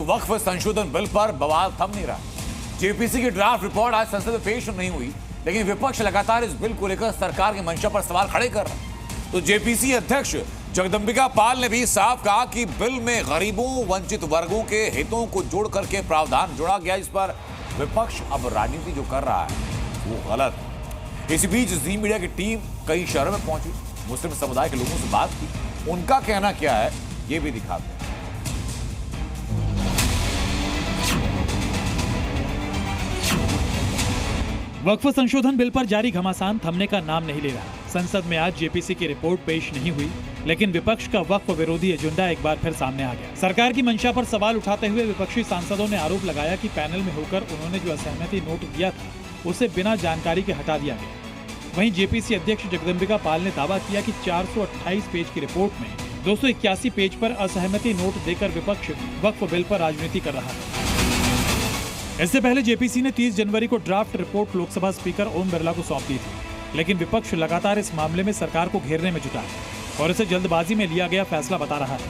वक्फ संशोधन बिल पर बवाल थम नहीं रहा। जेपीसी की ड्राफ्ट रिपोर्ट आज संसद में पेश नहीं हुई, लेकिन विपक्ष लगातार इस बिल को लेकर सरकार की मंशा पर सवाल खड़े कर रहा है। तो जेपीसी अध्यक्ष जगदंबिका पाल ने भी साफ कहा कि बिल में गरीबों, वंचित वर्गों के हितों को जोड़ करके प्रावधान जोड़ा गया। इस पर विपक्ष अब राजनीति जो कर रहा है वो गलत है। इसी बीच जी मीडिया की टीम कई शहरों में पहुंची, मुस्लिम समुदाय के लोगों से बात की, उनका कहना क्या है ये भी दिखाते हैं। वक्फ संशोधन बिल पर जारी घमासान थमने का नाम नहीं ले रहा। संसद में आज जेपीसी की रिपोर्ट पेश नहीं हुई, लेकिन विपक्ष का वक्फ विरोधी एजेंडा एक बार फिर सामने आ गया। सरकार की मंशा पर सवाल उठाते हुए विपक्षी सांसदों ने आरोप लगाया कि पैनल में होकर उन्होंने जो असहमति नोट दिया था उसे बिना जानकारी के हटा दिया गया। वहीं जेपीसी अध्यक्ष जगदंबिका पाल ने दावा किया कि 428 पेज की रिपोर्ट में 281 पेज पर असहमति नोट देकर विपक्ष वक्फ बिल पर राजनीति कर रहा है। इससे पहले जेपीसी ने 30 जनवरी को draft report Lok Sabha speaker Om Birla को सौंप दी थी, लेकिन विपक्ष लगातार इस मामले में सरकार को घेरने में जुटा है और इसे जल्दबाजी में लिया गया फैसला बता रहा है।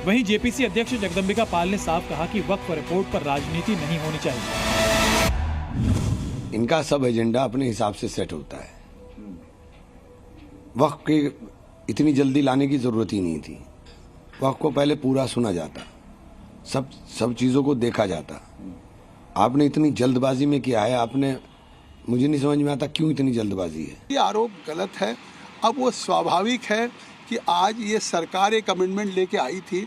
वहीं जेपीसी अध्यक्ष जगदंबिका पाल ने साफ कहा कि वक्फ रिपोर्ट पर राजनीति नहीं होनी चाहिए। इनका सब एजेंडा अपने हिसाब से सेट होता है। वक्फ की इतनी जल्दी लाने की जरूरत ही नहीं थी। वक्फ को पहले पूरा सुना जाता, सब चीजों को देखा जाता। आपने इतनी जल्दबाजी में किया है, आपने, मुझे नहीं समझ में आता क्यों इतनी जल्दबाजी है। ये आरोप गलत है। अब वो स्वाभाविक है कि आज ये सरकार एक अमेंडमेंट लेके आई थी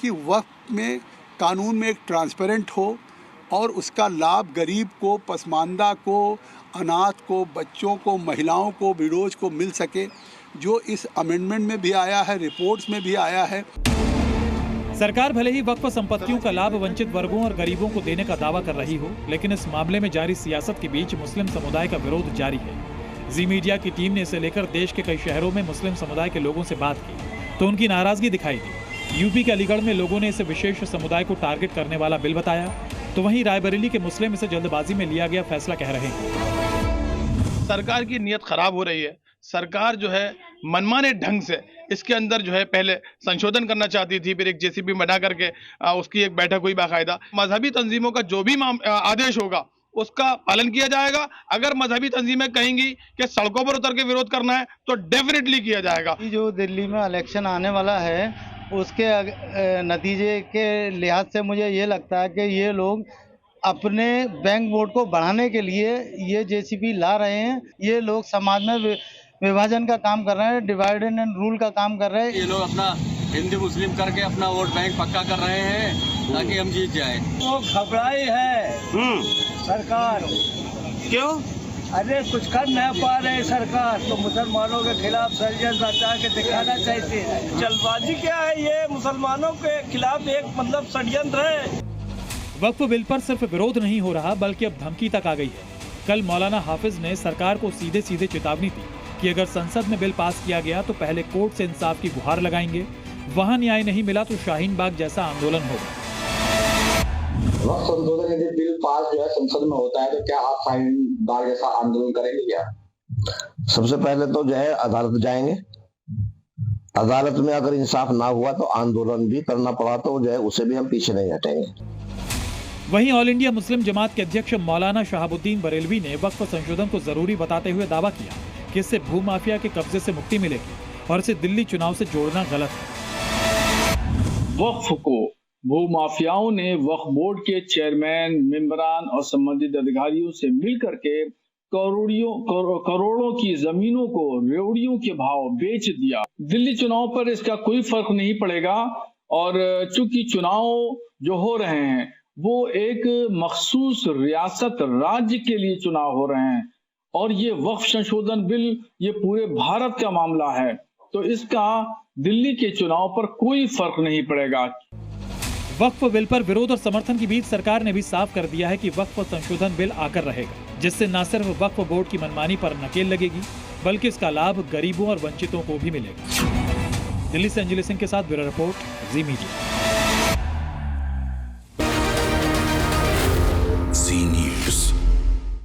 कि वक्फ में कानून में एक ट्रांसपेरेंट हो और उसका लाभ गरीब को, पसमानदा को, अनाथ को, बच्चों को, महिलाओं को, विडोज को मिल सके, जो इस अमेंडमेंट में भी आया है, रिपोर्ट्स में भी आया है। सरकार भले ही वक्फ संपत्तियों का लाभ वंचित वर्गों और गरीबों को देने का दावा कर रही हो, लेकिन इस मामले में जारी सियासत के बीच मुस्लिम समुदाय का विरोध जारी है। जी मीडिया की टीम ने इसे लेकर देश के कई शहरों में मुस्लिम समुदाय के लोगों से बात की तो उनकी नाराजगी दिखाई दी। यूपी के अलीगढ़ में लोगों ने इसे विशेष समुदाय को टारगेट करने वाला बिल बताया, तो वहीं रायबरेली के मुस्लिम इसे जल्दबाजी में लिया गया फैसला कह रहे हैं। सरकार की नीयत खराब हो रही है। सरकार जो है मनमाने ढंग से इसके अंदर जो है पहले संशोधन करना चाहती थी, फिर एक जेसीबी बना करके उसकी एक बैठक हुई बाकायदा। मजहबी तंजीमों का जो भी आदेश होगा उसका पालन किया जाएगा। अगर मजहबी तंजीमें कहेंगी कि सड़कों पर उतर के विरोध करना है तो डेफिनेटली किया जाएगा। जो दिल्ली में इलेक्शन आने वाला है उसके नतीजे के लिहाज से मुझे ये लगता है कि ये लोग अपने बैंक वोट को बढ़ाने के लिए ये जेसीबी ला रहे हैं। ये लोग समाज में विभाजन का काम कर रहे हैं, डिवाइड एंड रूल का काम कर रहे हैं। ये लोग अपना हिंदू मुस्लिम करके अपना वोट बैंक पक्का कर रहे हैं ताकि हम जीत जाएं। वो घबराई है सरकार। क्यों? अरे कुछ कर नहीं पा रहे सरकार, तो मुसलमानों के खिलाफ षड्यंत्र रचा के दिखाना चाहती है। जल्दबाजी क्या है, ये मुसलमानों के खिलाफ एक मतलब षड्यंत्र है। वक्फ बिल पर सिर्फ विरोध नहीं हो रहा बल्कि अब धमकी तक आ गई है। कल मौलाना हाफिज ने सरकार को सीधे सीधे चेतावनी दी कि अगर संसद में बिल पास किया गया तो पहले कोर्ट से इंसाफ की गुहार लगाएंगे, वहां न्याय नहीं मिला तो शाहीन बाग जैसा आंदोलन होगा। वक्फ संशोधन यदि बिल पास जो है संसद में होता है तो क्या आप शाहीन बाग जैसा आंदोलन करेंगे क्या? सबसे पहले तो जो है अदालत जाएंगे। अदालत में अगर इंसाफ ना हुआ तो आंदोलन भी करना पड़ा तो जो है उसे भी हम पीछे नहीं हटेंगे। वहीं ऑल इंडिया मुस्लिम जमात के अध्यक्ष मौलाना शहाबुद्दीन बरेलवी ने वक्फ संशोधन को जरूरी बताते हुए दावा किया कि इससे भूमाफिया के कब्जे से मुक्ति मिलेगी और इसे दिल्ली चुनाव से जोड़ना गलत है। वक्फ को भूमाफियाओं ने वक्फ बोर्ड के चेयरमैन, मेंबरान और संबंधित अधिकारियों से मिलकर के करोड़ों की जमीनों को रेवड़ियों के भाव बेच दिया। दिल्ली चुनाव पर इसका कोई फर्क नहीं पड़ेगा और चूंकि चुनाव जो हो रहे हैं वो एक मखसूस रियासत राज्य के लिए चुनाव हो रहे हैं और ये वक्फ संशोधन बिल ये पूरे भारत का मामला है, तो इसका दिल्ली के चुनाव पर कोई फर्क नहीं पड़ेगा। वक्फ बिल पर विरोध और समर्थन के बीच सरकार ने भी साफ कर दिया है कि वक्फ संशोधन बिल आकर रहेगा, जिससे न सिर्फ वक्फ बोर्ड की मनमानी पर नकेल लगेगी बल्कि इसका लाभ गरीबों और वंचितों को भी मिलेगा। दिल्ली से अंजलि सिंह के साथ ब्यूरो रिपोर्ट, जी मीडिया।